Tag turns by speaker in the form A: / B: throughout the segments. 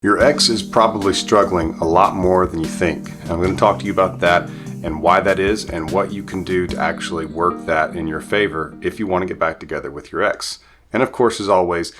A: Your ex is probably struggling a lot more than you think. And I'm going to talk to you about that and why that is and what you can do to actually work that in your favor if you want to get back together with your ex. And of course, as always,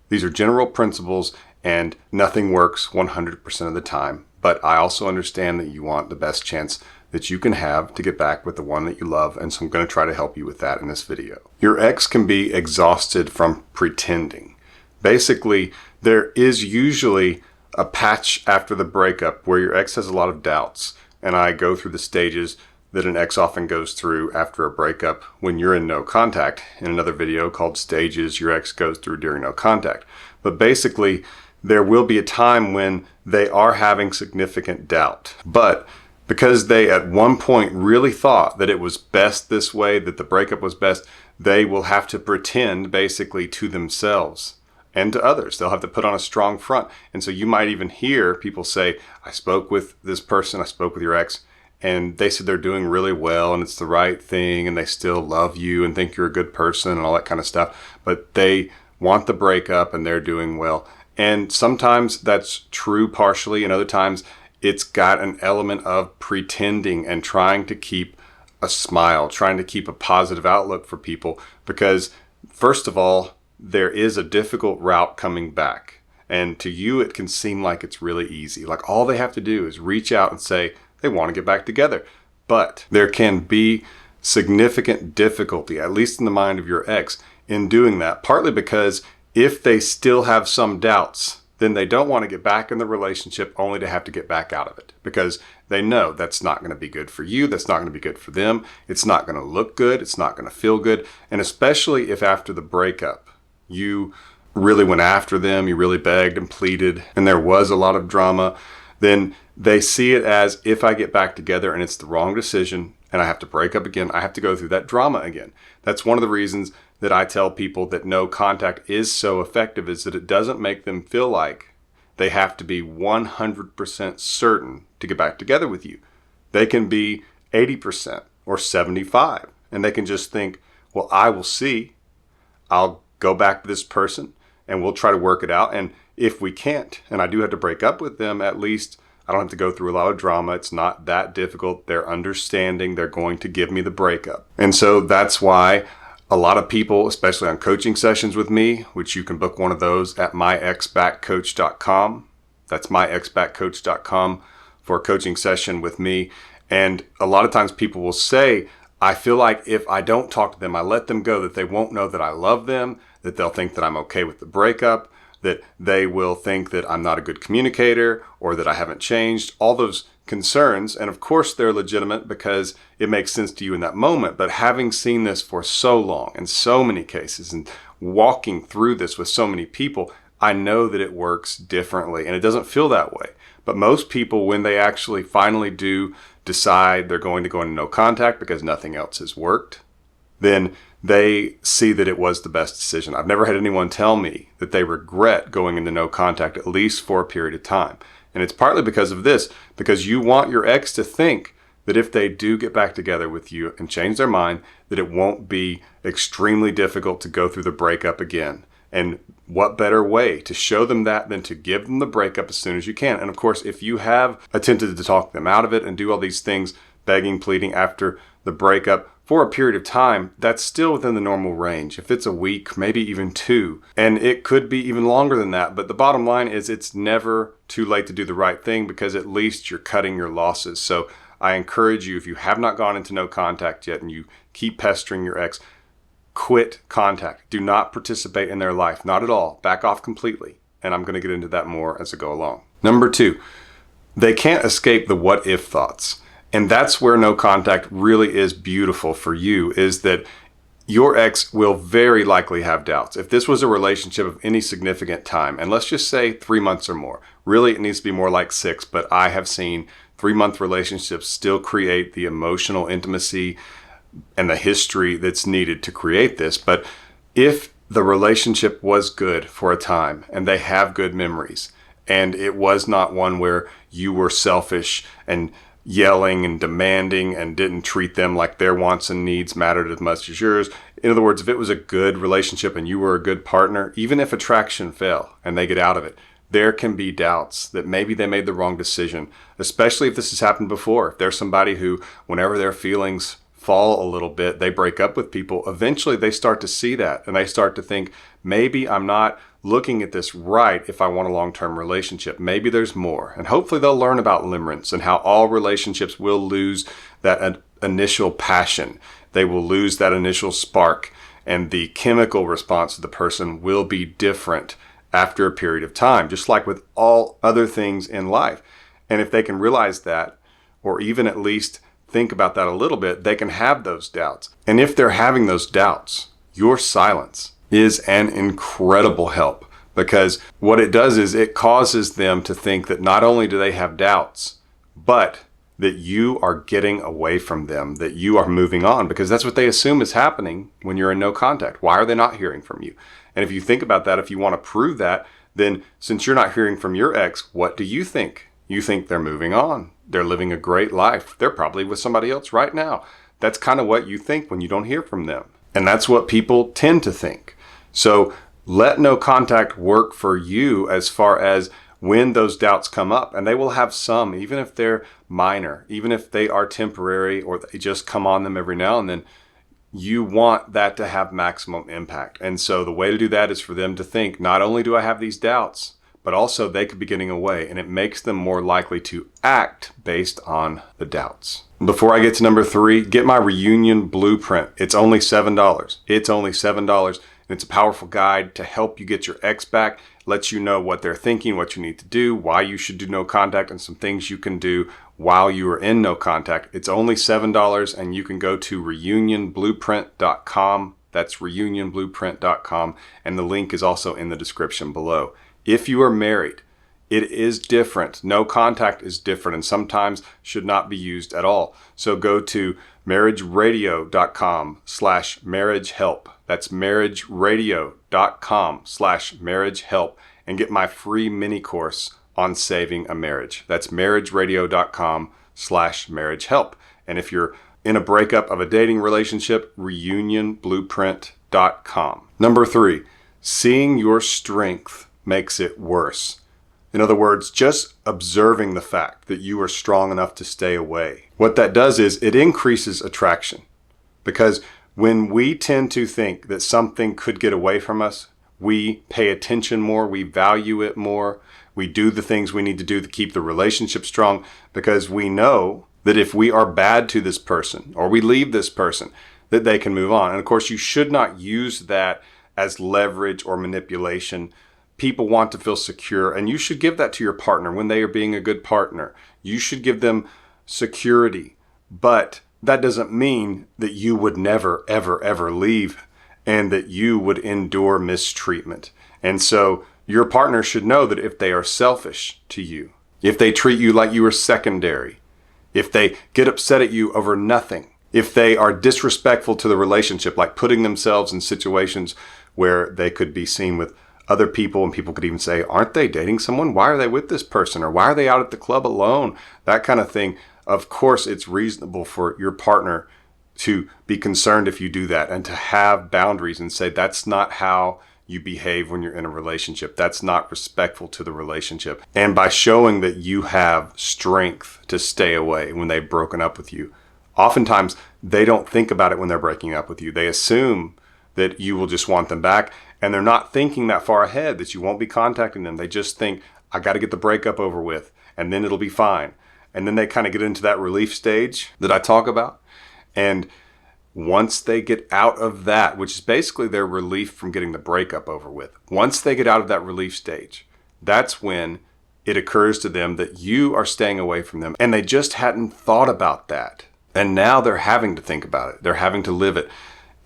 A: these are general principles and nothing works 100% of the time. But I also understand that you want the best chance that you can have to get back with the one that you love. And so I'm going to try to help you with that in this video. Your ex can be exhausted from pretending. Basically, there is usually a patch after the breakup where your ex has a lot of doubts. And I go through the stages that an ex often goes through after a breakup when you're in no contact in another video called Stages Your Ex Goes Through During No Contact. But basically, there will be a time when they are having significant doubt. But because they at one point really thought that it was best this way, that the breakup was best, they will have to pretend basically to themselves and to others. They'll have to put on a strong front. And so you might even hear people say, I spoke with this person, I spoke with your ex, and they said they're doing really well and it's the right thing and they still love you and think you're a good person and all that kind of stuff. But they want the breakup and they're doing well. And sometimes that's true partially, and other times it's got an element of pretending and trying to keep a smile, trying to keep a positive outlook for people because, first of all, there is a difficult route coming back. And to you, it can seem like it's really easy. Like all they have to do is reach out and say they want to get back together. But there can be significant difficulty, at least in the mind of your ex, in doing that. Partly because if they still have some doubts, then they don't want to get back in the relationship only to have to get back out of it. Because they know that's not going to be good for you. That's not going to be good for them. It's not going to look good. It's not going to feel good. And especially if after the breakup, you really went after them, you really begged and pleaded, and there was a lot of drama, then they see it as if I get back together and it's the wrong decision and I have to break up again, I have to go through that drama again. That's one of the reasons that I tell people that no contact is so effective, is that it doesn't make them feel like they have to be 100% certain to get back together with you. They can be 80% or 75%, and they can just think, well, I will see. I'll go back to this person and we'll try to work it out. And if we can't, and I do have to break up with them, at least I don't have to go through a lot of drama. It's not that difficult. They're understanding. They're going to give me the breakup. And so that's why a lot of people, especially on coaching sessions with me, which you can book one of those at myexbackcoach.com. That's myexbackcoach.com for a coaching session with me. And a lot of times people will say, I feel like if I don't talk to them, I let them go, that they won't know that I love them, that they'll think that I'm okay with the breakup, that they will think that I'm not a good communicator or that I haven't changed, all those concerns. And of course they're legitimate because it makes sense to you in that moment. But having seen this for so long in so many cases and walking through this with so many people, I know that it works differently and it doesn't feel that way. But most people, when they actually finally do decide they're going to go into no contact because nothing else has worked, then they see that it was the best decision. I've never had anyone tell me that they regret going into no contact, at least for a period of time. And it's partly because of this, because you want your ex to think that if they do get back together with you and change their mind, that it won't be extremely difficult to go through the breakup again. And what better way to show them that than to give them the breakup as soon as you can? And of course, if you have attempted to talk them out of it and do all these things, begging, pleading after the breakup for a period of time, that's still within the normal range. If it's a week, maybe even 2, and it could be even longer than that. But the bottom line is it's never too late to do the right thing because at least you're cutting your losses. So I encourage you, if you have not gone into no contact yet and you keep pestering your ex, quit contact. Do not participate in their life. Not at all. Back off completely. And I'm going to get into that more as I go along. Number 2, they can't escape the what if thoughts. And that's where no contact really is beautiful for you, is that your ex will very likely have doubts. If this was a relationship of any significant time, and let's just say 3 months or more, really it needs to be more like 6, but I have seen 3-month relationships still create the emotional intimacy and the history that's needed to create this. But if the relationship was good for a time and they have good memories, and it was not one where you were selfish and yelling and demanding and didn't treat them like their wants and needs mattered as much as yours. In other words, if it was a good relationship and you were a good partner, even if attraction fell and they get out of it, there can be doubts that maybe they made the wrong decision, especially if this has happened before. If there's somebody who, whenever their feelings fall a little bit, they break up with people, eventually they start to see that and they start to think, maybe I'm not looking at this right if I want a long-term relationship. Maybe there's more. And hopefully they'll learn about limerence and how all relationships will lose that initial passion. They will lose that initial spark, and the chemical response of the person will be different after a period of time, just like with all other things in life. And if they can realize that, or even at least think about that a little bit, they can have those doubts. And if they're having those doubts, your silence is an incredible help, because what it does is it causes them to think that not only do they have doubts, but that you are getting away from them, that you are moving on, because that's what they assume is happening when you're in no contact. Why are they not hearing from you? And if you think about that, if you want to prove that, then since you're not hearing from your ex, what do you think? You think they're moving on. They're living a great life. They're probably with somebody else right now. That's kind of what you think when you don't hear from them. And that's what people tend to think. So let no contact work for you as far as when those doubts come up. And they will have some, even if they're minor, even if they are temporary or they just come on them every now and then. You want that to have maximum impact. And so the way to do that is for them to think, not only do I have these doubts, but also they could be getting away, and it makes them more likely to act based on the doubts. Before I get to number 3, get my reunion blueprint. It's only $7. It's only $7, and it's a powerful guide to help you get your ex back, lets you know what they're thinking, what you need to do, why you should do no contact, and some things you can do while you are in no contact. It's only $7, and you can go to reunionblueprint.com. That's reunionblueprint.com, and the link is also in the description below. If you are married, it is different. No contact is different and sometimes should not be used at all. So go to marriageradio.com/marriagehelp. That's marriageradio.com/marriagehelp and get my free mini course on saving a marriage. That's marriageradio.com/marriagehelp. And if you're in a breakup of a dating relationship, reunionblueprint.com. Number 3, seeing your strength makes it worse. In other words, just observing the fact that you are strong enough to stay away. What that does is it increases attraction, because when we tend to think that something could get away from us, we pay attention more, we value it more, we do the things we need to do to keep the relationship strong, because we know that if we are bad to this person or we leave this person, that they can move on. And of course, you should not use that as leverage or manipulation. People want to feel secure, and you should give that to your partner when they are being a good partner. You should give them security, but that doesn't mean that you would never, ever, ever leave and that you would endure mistreatment. And so your partner should know that if they are selfish to you, if they treat you like you are secondary, if they get upset at you over nothing, if they are disrespectful to the relationship, like putting themselves in situations where they could be seen with other people, and people could even say, aren't they dating someone? Why are they with this person? Or why are they out at the club alone? That kind of thing. Of course, it's reasonable for your partner to be concerned if you do that and to have boundaries and say, that's not how you behave when you're in a relationship. That's not respectful to the relationship. And by showing that you have strength to stay away when they've broken up with you, oftentimes they don't think about it when they're breaking up with you. They assume that you will just want them back, and they're not thinking that far ahead, that you won't be contacting them. They just think, I got to get the breakup over with, and then it'll be fine. And then they kind of get into that relief stage that I talk about. And once they get out of that, which is basically their relief from getting the breakup over with, once they get out of that relief stage, that's when it occurs to them that you are staying away from them. And they just hadn't thought about that. And now they're having to think about it. They're having to live it.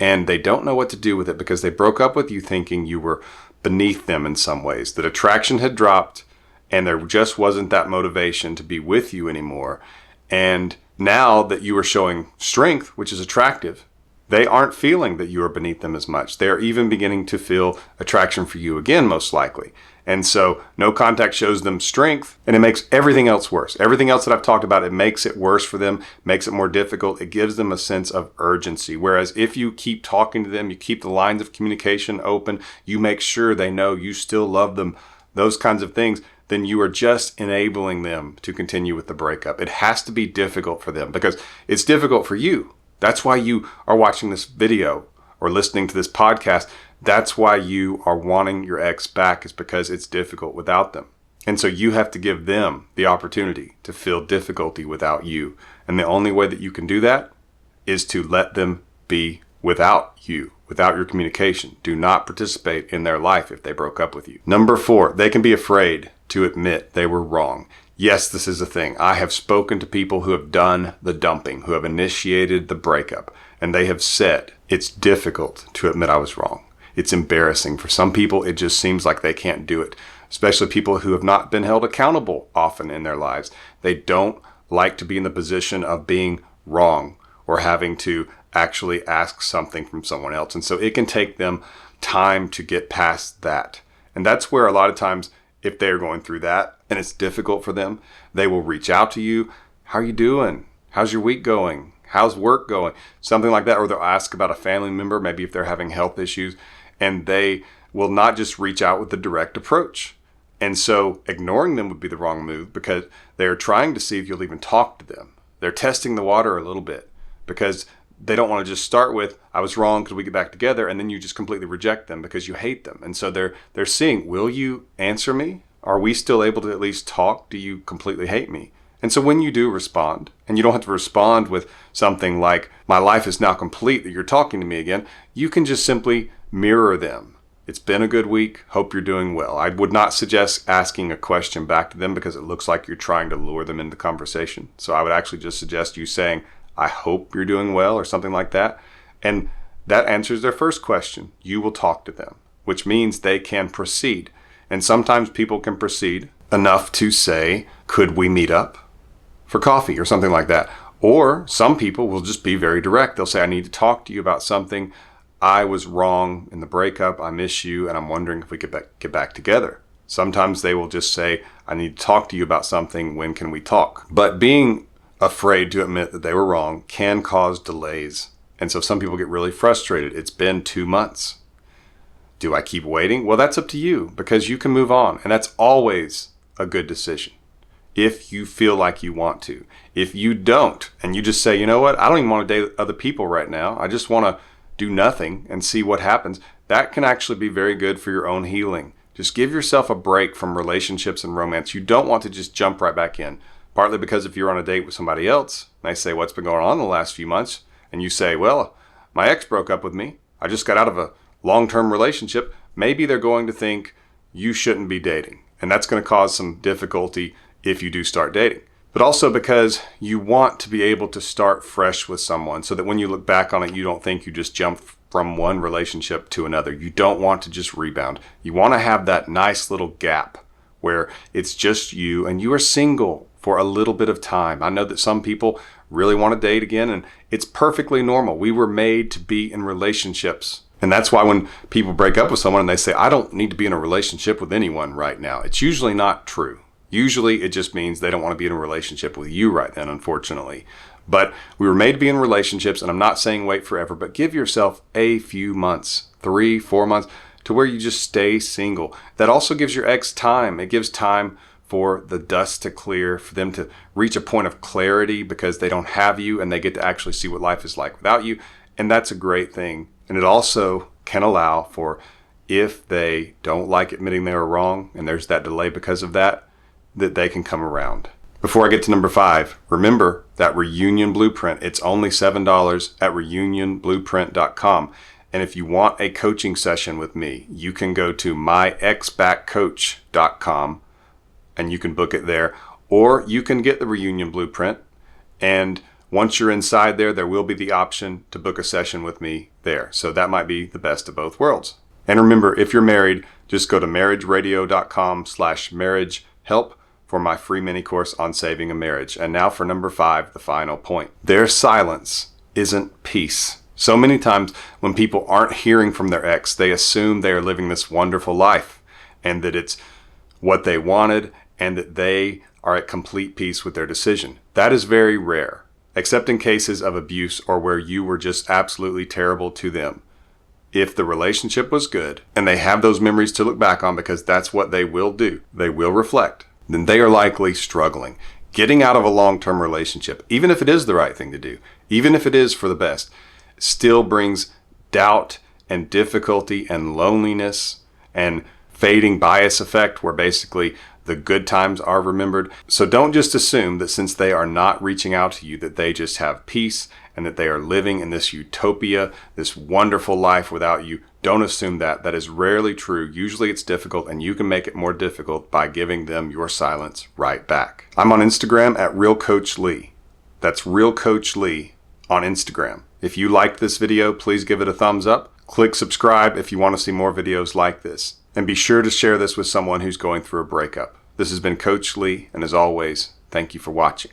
A: And they don't know what to do with it because they broke up with you thinking you were beneath them in some ways, that attraction had dropped and there just wasn't that motivation to be with you anymore. And now that you are showing strength, which is attractive, they aren't feeling that you are beneath them as much. They're even beginning to feel attraction for you again, most likely. And so no contact shows them strength, and it makes everything else worse. Everything else that I've talked about, it makes it worse for them, makes it more difficult. It gives them a sense of urgency. Whereas if you keep talking to them, you keep the lines of communication open, you make sure they know you still love them those kinds of things, then you are just enabling them to continue with the breakup. It has to be difficult for them because it's difficult for you. That's why you are watching this video or listening to this podcast. That's why you are wanting your ex back, is because it's difficult without them. And so you have to give them the opportunity to feel difficulty without you. And the only way that you can do that is to let them be without you, without your communication. Do not participate in their life if they broke up with you. Number 4, they can be afraid to admit they were wrong. Yes, this is a thing. I have spoken to people who have done the dumping, who have initiated the breakup, and they have said it's difficult to admit I was wrong. It's embarrassing. For some people, it just seems like they can't do it, especially people who have not been held accountable often in their lives. They don't like to be in the position of being wrong or having to actually ask something from someone else. And so it can take them time to get past that. And that's where a lot of times, if they're going through that and it's difficult for them, they will reach out to you. How are you doing? How's your week going? How's work going? Something like that. Or they'll ask about a family member, maybe if they're having health issues, and they will not just reach out with the direct approach. And so ignoring them would be the wrong move because they're trying to see if you'll even talk to them. They're testing the water a little bit because they don't want to just start with, I was wrong, could we get back together? And then you just completely reject them because you hate them. And so they're seeing, will you answer me? Are we still able to at least talk? Do you completely hate me? And so when you do respond, and you don't have to respond with something like, my life is now complete that you're talking to me again, you can just simply mirror them. It's been a good week. Hope you're doing well. I would not suggest asking a question back to them because it looks like you're trying to lure them into conversation. So I would actually just suggest you saying, I hope you're doing well, or something like that. And that answers their first question. You will talk to them, which means they can proceed. And sometimes people can proceed enough to say, could we meet up for coffee or something like that? Or some people will just be very direct. They'll say, I need to talk to you about something. I was wrong in the breakup. I miss you, and I'm wondering if we could get back together. Sometimes they will just say, I need to talk to you about something. When can we talk? But being afraid to admit that they were wrong can cause delays. And so some people get really frustrated. It's been 2 months. Do I keep waiting? Well, that's up to you because you can move on. And that's always a good decision if you feel like you want to. If you don't, and you just say, you know what, I don't even want to date other people right now. I just want to do nothing and see what happens. That can actually be very good for your own healing. Just give yourself a break from relationships and romance. You don't want to just jump right back in. Partly because if you're on a date with somebody else, and they say, what's been going on in the last few months? And you say, well, my ex broke up with me. I just got out of a long-term relationship. Maybe they're going to think you shouldn't be dating. And that's going to cause some difficulty if you do start dating. But also because you want to be able to start fresh with someone so that when you look back on it, you don't think you just jumped from one relationship to another. You don't want to just rebound. You want to have that nice little gap where it's just you and you are single for a little bit of time. I know that some people really want to date again, and it's perfectly normal. We were made to be in relationships. And that's why when people break up with someone and they say, I don't need to be in a relationship with anyone right now, it's usually not true. Usually it just means they don't want to be in a relationship with you right then, unfortunately. But we were made to be in relationships, and I'm not saying wait forever, but give yourself a few months, 3-4 months, to where you just stay single. That also gives your ex time. It gives time for the dust to clear, for them to reach a point of clarity because they don't have you and they get to actually see what life is like without you. And that's a great thing. And it also can allow for, if they don't like admitting they were wrong and there's that delay because of that, that they can come around. Before I get to number 5, remember that reunion blueprint. It's only $7 at reunionblueprint.com. And if you want a coaching session with me, you can go to myexbackcoach.com and you can book it there. Or you can get the reunion blueprint. And once you're inside there, there will be the option to book a session with me there. So that might be the best of both worlds. And remember, if you're married, just go to marriageradio.com/marriagehelp for my free mini course on saving a marriage. And now for number 5, the final point. Their silence isn't peace. So many times when people aren't hearing from their ex, they assume they are living this wonderful life and that it's what they wanted and that they are at complete peace with their decision. That is very rare, except in cases of abuse or where you were just absolutely terrible to them. if the relationship was good and they have those memories to look back on, because that's what they will do, they will reflect, then they are likely struggling. Getting out of a long-term relationship, even if it is the right thing to do, even if it is for the best, still brings doubt and difficulty and loneliness and fading bias effect, where basically the good times are remembered. So don't just assume that since they are not reaching out to you that they just have peace and that they are living in this utopia, this wonderful life without you. Don't assume that. That is rarely true. Usually it's difficult, and you can make it more difficult by giving them your silence right back. I'm on Instagram at RealCoachLee. That's RealCoachLee on Instagram. If you liked this video, please give it a thumbs up. Click subscribe if you want to see more videos like this. And be sure to share this with someone who's going through a breakup. This has been Coach Lee, and as always, thank you for watching.